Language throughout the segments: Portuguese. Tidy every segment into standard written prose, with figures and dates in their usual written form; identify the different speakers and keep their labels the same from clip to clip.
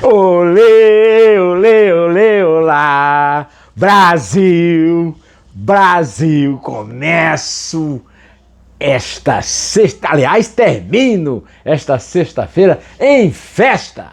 Speaker 1: Olê, olê, olê, olá, Brasil, Brasil, começo esta sexta, aliás, termino esta sexta-feira em festa.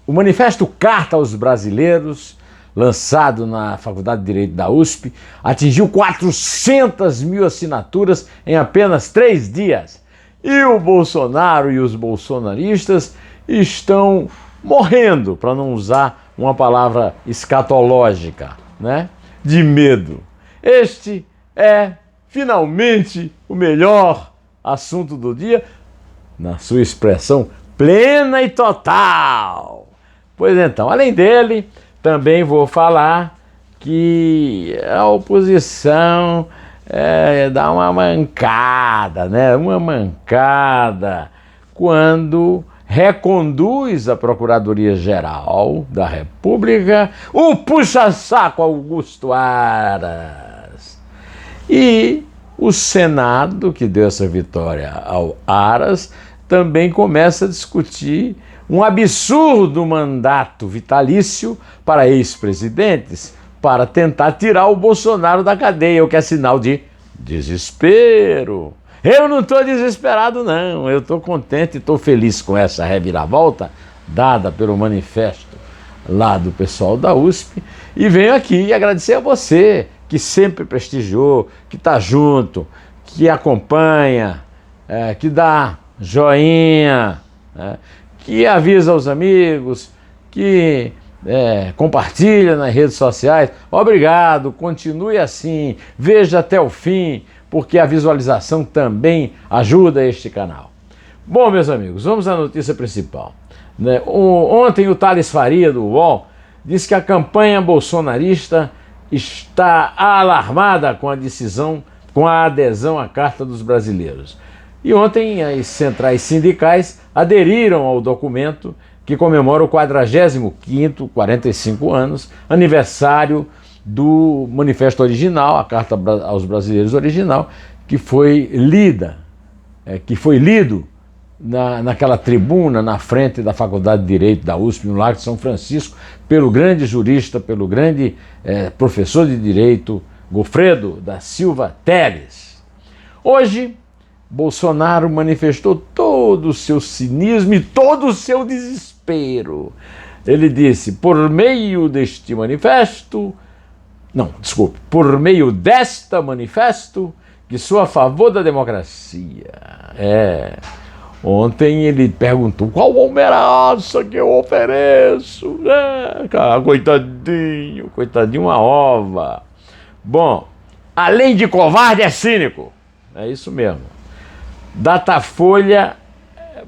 Speaker 1: O Manifesto Carta aos Brasileiros, lançado na Faculdade de Direito da USP, atingiu 400 mil assinaturas em apenas 3 dias. E o Bolsonaro e os bolsonaristas estão morrendo, para não usar uma palavra escatológica, né? De medo. Este é, finalmente, o melhor assunto do dia, na sua expressão plena e total. Pois então, além dele, também vou falar que a oposição dá uma mancada, né? Uma mancada quando reconduz a Procuradoria-Geral da República o puxa-saco Augusto Aras. E o Senado, que deu essa vitória ao Aras, também começa a discutir um absurdo mandato vitalício para ex-presidentes para tentar tirar o Bolsonaro da cadeia, o que é sinal de desespero. Eu não estou desesperado, não. Eu estou contente e estou feliz com essa reviravolta dada pelo manifesto lá do pessoal da USP. E venho aqui agradecer a você, que sempre prestigiou, que está junto, que acompanha, que dá joinha, que avisa os amigos, que compartilha nas redes sociais. Obrigado, continue assim, veja até o fim, porque a visualização também ajuda este canal. Bom, meus amigos, vamos à notícia principal. Ontem o Thales Faria, do UOL, disse que a campanha bolsonarista está alarmada com a decisão, com a adesão à Carta dos Brasileiros. E ontem as centrais sindicais aderiram ao documento que comemora o 45º, 45 anos, aniversário do manifesto original, a Carta aos Brasileiros original, que foi lido naquela tribuna na frente da Faculdade de Direito da USP, no Largo de São Francisco, pelo grande jurista, pelo grande professor de Direito, Gofredo da Silva Teles. Hoje, Bolsonaro manifestou todo o seu cinismo e todo o seu desespero. Ele disse, por meio desta manifesto, que sou a favor da democracia. Ontem ele perguntou, qual almoraça que eu ofereço? Coitadinho, uma ova. Bom, além de covarde, é cínico. É isso mesmo. Datafolha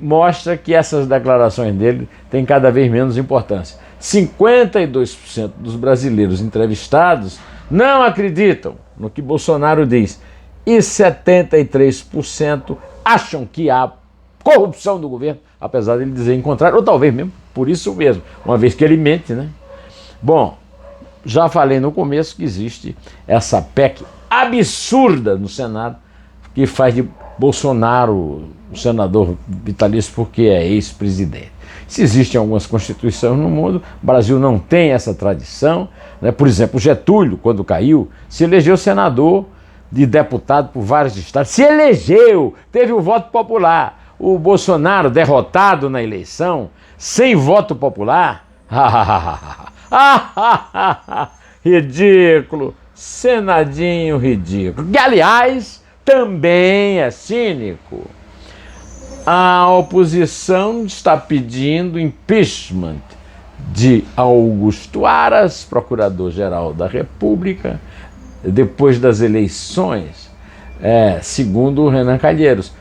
Speaker 1: mostra que essas declarações dele têm cada vez menos importância. 52% dos brasileiros entrevistados não acreditam no que Bolsonaro diz e 73% acham que há corrupção do governo, apesar de ele dizer em contrário, ou talvez mesmo por isso mesmo, uma vez que ele mente, né? Bom, já falei no começo que existe essa PEC absurda no Senado que faz de Bolsonaro o senador vitalício porque é ex-presidente. Se existem algumas constituições no mundo, o Brasil não tem essa tradição, né? Por exemplo, Getúlio, quando caiu, se elegeu senador de deputado por vários estados. Se elegeu, teve o voto popular. O Bolsonaro, derrotado na eleição, sem voto popular, ridículo, senadinho ridículo, que aliás também é cínico. A oposição está pedindo impeachment de Augusto Aras, Procurador-Geral da República, depois das eleições, segundo o Renan Calheiros.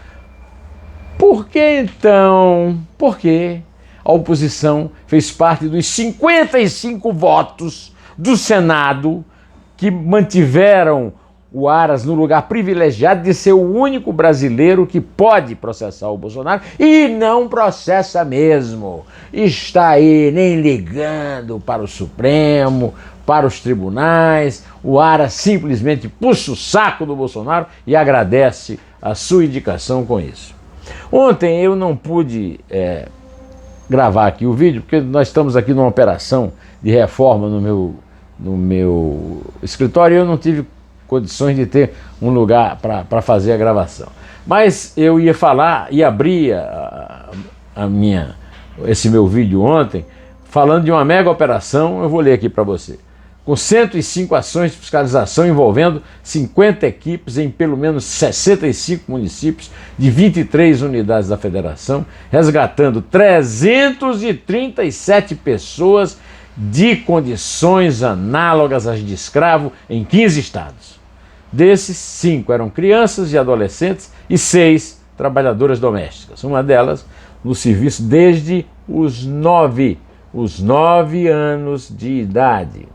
Speaker 1: Por que então? Porque a oposição fez parte dos 55 votos do Senado que mantiveram o Aras no lugar privilegiado de ser o único brasileiro que pode processar o Bolsonaro e não processa mesmo. Está aí nem ligando para o Supremo, para os tribunais. O Aras simplesmente puxa o saco do Bolsonaro e agradece a sua indicação com isso. Ontem eu não pude gravar aqui o vídeo, porque nós estamos aqui numa operação de reforma no meu escritório e eu não tive condições de ter um lugar para fazer a gravação. Mas eu ia falar e abrir esse meu vídeo ontem falando de uma mega operação. Eu vou ler aqui para você. Com 105 ações de fiscalização envolvendo 50 equipes em pelo menos 65 municípios de 23 unidades da federação, resgatando 337 pessoas de condições análogas às de escravo em 15 estados. Desses, 5 eram crianças e adolescentes e 6 trabalhadoras domésticas. Uma delas no serviço desde os 9 anos de idade.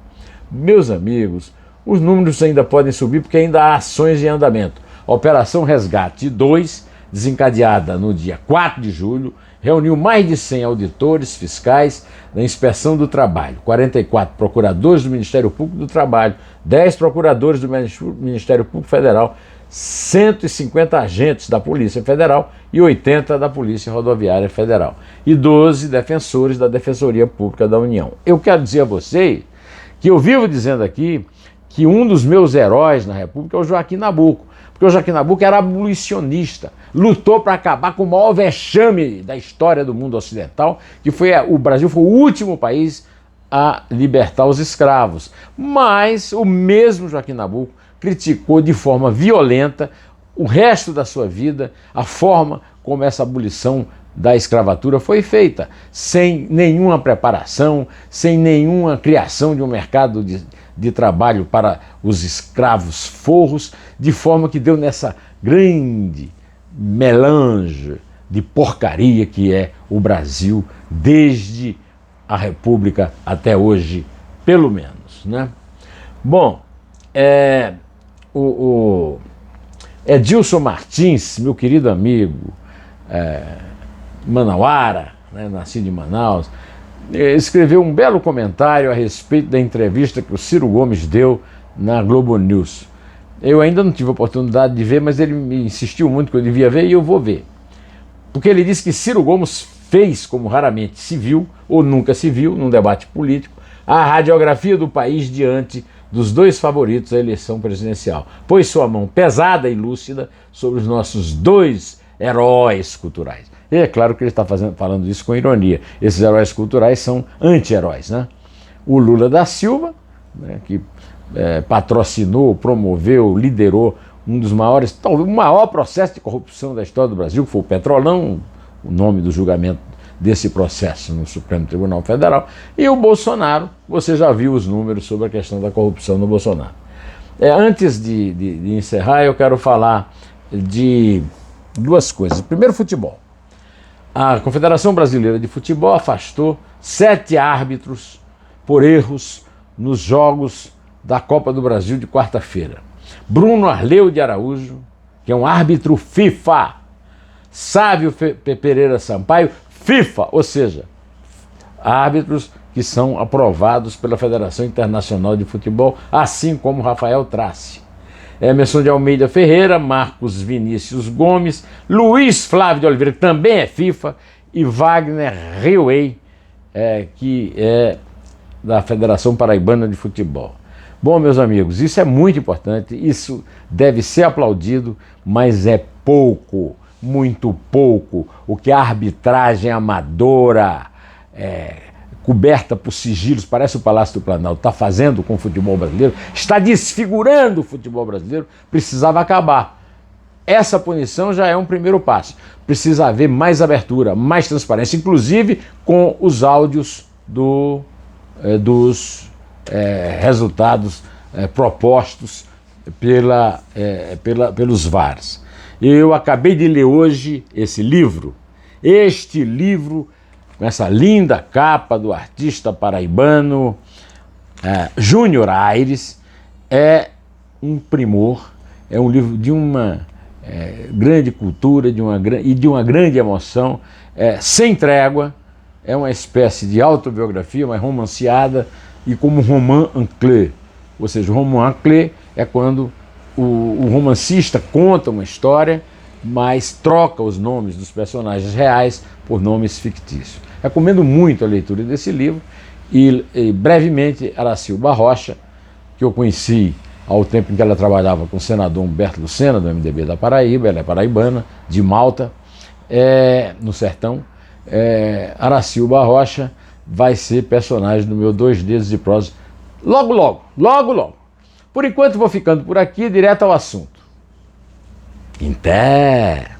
Speaker 1: Meus amigos, os números ainda podem subir porque ainda há ações em andamento. A Operação Resgate 2, desencadeada no dia 4 de julho, reuniu mais de 100 auditores fiscais da Inspeção do Trabalho, 44 procuradores do Ministério Público do Trabalho, 10 procuradores do Ministério Público Federal, 150 agentes da Polícia Federal e 80 da Polícia Rodoviária Federal e 12 defensores da Defensoria Pública da União. Eu quero dizer a vocês que eu vivo dizendo aqui que um dos meus heróis na República é o Joaquim Nabuco, porque o Joaquim Nabuco era abolicionista, lutou para acabar com o maior vexame da história do mundo ocidental, que foi o Brasil foi o último país a libertar os escravos. Mas o mesmo Joaquim Nabuco criticou de forma violenta o resto da sua vida a forma como essa abolição da escravatura foi feita, sem nenhuma preparação, sem nenhuma criação de um mercado de trabalho para os escravos forros, de forma que deu nessa grande melange de porcaria que é o Brasil desde a República até hoje, pelo menos, né? Bom, o Edilson Martins, meu querido amigo, manauara, né, nascido em Manaus, escreveu um belo comentário a respeito da entrevista que o Ciro Gomes deu na Globo News. Eu ainda não tive a oportunidade de ver, mas ele me insistiu muito que eu devia ver e eu vou ver. Porque ele disse que Ciro Gomes fez, como raramente se viu, ou nunca se viu, num debate político, a radiografia do país diante dos dois favoritos à eleição presidencial. Pôs sua mão pesada e lúcida sobre os nossos dois heróis culturais. E é claro que ele está falando isso com ironia. Esses heróis culturais são anti-heróis, né? O Lula da Silva, né, que patrocinou, promoveu, liderou um dos maiores, talvez o maior processo de corrupção da história do Brasil, que foi o Petrolão, o nome do julgamento desse processo no Supremo Tribunal Federal. E o Bolsonaro, você já viu os números sobre a questão da corrupção no Bolsonaro. Antes de encerrar, eu quero falar de duas coisas. Primeiro, futebol. A Confederação Brasileira de Futebol afastou 7 árbitros por erros nos jogos da Copa do Brasil de quarta-feira. Bruno Arleu de Araújo, que é um árbitro FIFA. Sávio Pereira Sampaio, FIFA, ou seja, árbitros que são aprovados pela Federação Internacional de Futebol, assim como Rafael Trace. Emerson de Almeida Ferreira, Marcos Vinícius Gomes, Luiz Flávio de Oliveira, que também é FIFA, e Wagner Riuei, que é da Federação Paraibana de Futebol. Bom, meus amigos, isso é muito importante, isso deve ser aplaudido, mas é pouco, muito pouco, o que a arbitragem amadora, coberta por sigilos, parece o Palácio do Planalto, está fazendo com o futebol brasileiro, está desfigurando o futebol brasileiro, precisava acabar. Essa punição já é um primeiro passo. Precisa haver mais abertura, mais transparência, inclusive com os áudios dos resultados propostos pelos VARs. Eu acabei de ler hoje este livro, com essa linda capa do artista paraibano Júnior Aires, é um primor, é um livro de uma grande cultura e de uma grande emoção, sem trégua, é uma espécie de autobiografia, mas romanceada e como roman en clé, ou seja, o roman en clé é quando o romancista conta uma história, mas troca os nomes dos personagens reais por nomes fictícios. Recomendo muito a leitura desse livro e brevemente Aracilba Rocha, que eu conheci ao tempo em que ela trabalhava com o senador Humberto Lucena, do MDB da Paraíba, ela é paraibana, de Malta, no sertão. Aracilba Rocha vai ser personagem do meu 2 Dedos de Prosa logo, logo, logo, logo. Por enquanto vou ficando por aqui, direto ao assunto. Até!